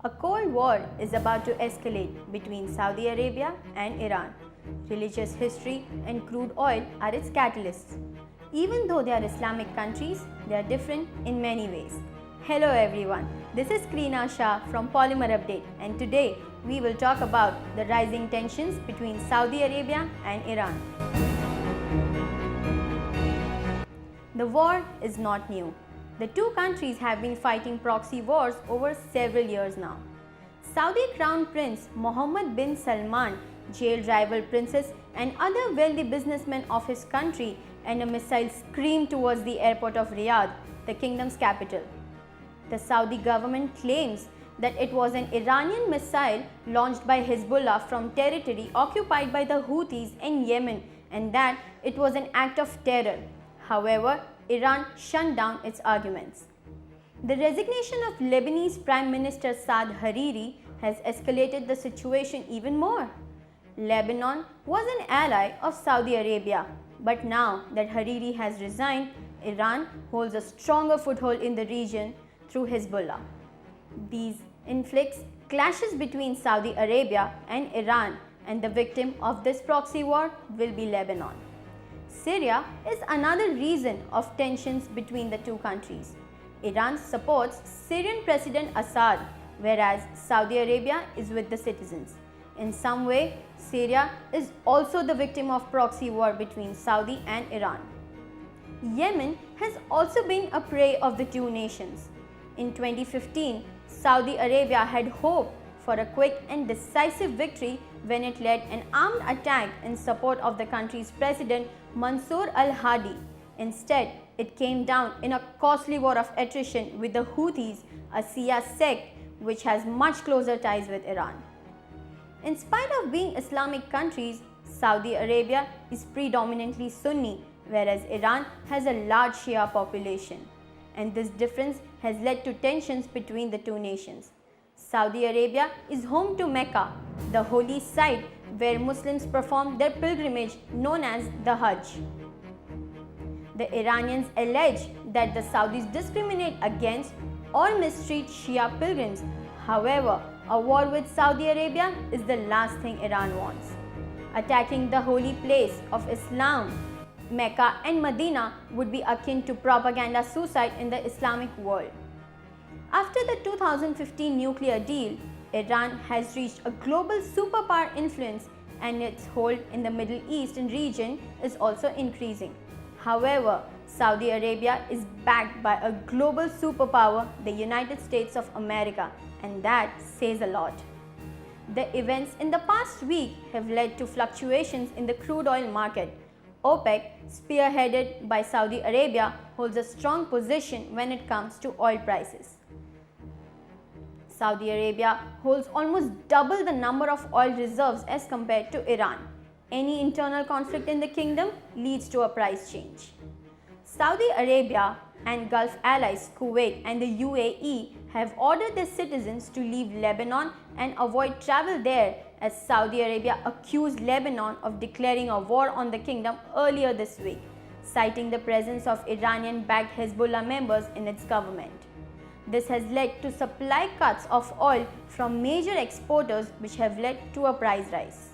A cold war is about to escalate between Saudi Arabia and Iran. Religious history and crude oil are its catalysts. Even though they are Islamic countries, they are different in many ways. Hello everyone, this is Krina Shah from Polymerupdate, and today we will talk about the rising tensions between Saudi Arabia and Iran. The war is not new. The two countries have been fighting proxy wars over several years now. Saudi Crown Prince Mohammed bin Salman jailed rival princes and other wealthy businessmen of his country, and a missile screamed towards the airport of Riyadh, the kingdom's capital. The Saudi government claims that it was an Iranian missile launched by Hezbollah from territory occupied by the Houthis in Yemen, and that it was an act of terror. However, Iran shut down its arguments. The resignation of Lebanese Prime Minister Saad Hariri has escalated the situation even more. Lebanon was an ally of Saudi Arabia, but now that Hariri has resigned, Iran holds a stronger foothold in the region through Hezbollah. These inflicts clashes between Saudi Arabia and Iran, and the victim of this proxy war will be Lebanon. Syria is another reason of tensions between the two countries. Iran supports Syrian President Assad, whereas Saudi Arabia is with the citizens. In some way, Syria is also the victim of proxy war between Saudi and Iran. Yemen has also been a prey of the two nations. In 2015, Saudi Arabia had hoped for a quick and decisive victory when it led an armed attack in support of the country's president Mansour al-Hadi. Instead, it came down in a costly war of attrition with the Houthis, a Shia sect which has much closer ties with Iran. In spite of being Islamic countries, Saudi Arabia is predominantly Sunni, whereas Iran has a large Shia population. And this difference has led to tensions between the two nations. Saudi Arabia is home to Mecca, the holy site where Muslims perform their pilgrimage known as the Hajj. The Iranians allege that the Saudis discriminate against or mistreat Shia pilgrims. However, a war with Saudi Arabia is the last thing Iran wants. Attacking the holy place of Islam, Mecca and Medina would be akin to propaganda suicide in the Islamic world. After the 2015 nuclear deal, Iran has reached a global superpower influence, and its hold in the Middle Eastern region is also increasing. However, Saudi Arabia is backed by a global superpower, the United States of America, and that says a lot. The events in the past week have led to fluctuations in the crude oil market. OPEC, spearheaded by Saudi Arabia, holds a strong position when it comes to oil prices. Saudi Arabia holds almost double the number of oil reserves as compared to Iran. Any internal conflict in the kingdom leads to a price change. Saudi Arabia and Gulf allies Kuwait and the UAE have ordered their citizens to leave Lebanon and avoid travel there, as Saudi Arabia accused Lebanon of declaring a war on the kingdom earlier this week, citing the presence of Iranian-backed Hezbollah members in its government. This has led to supply cuts of oil from major exporters, which have led to a price rise.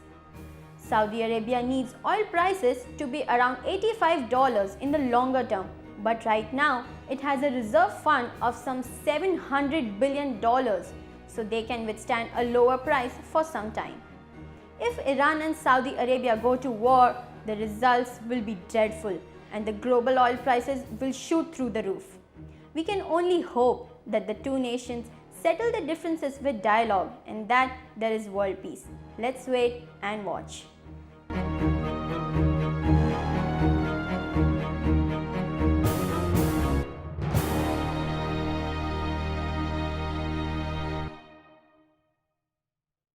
Saudi Arabia needs oil prices to be around $85 in the longer term, but right now it has a reserve fund of some $700 billion, so they can withstand a lower price for some time. If Iran and Saudi Arabia go to war, the results will be dreadful, and the global oil prices will shoot through the roof. We can only hope that the two nations settle their differences with dialogue and that there is world peace. Let's wait and watch.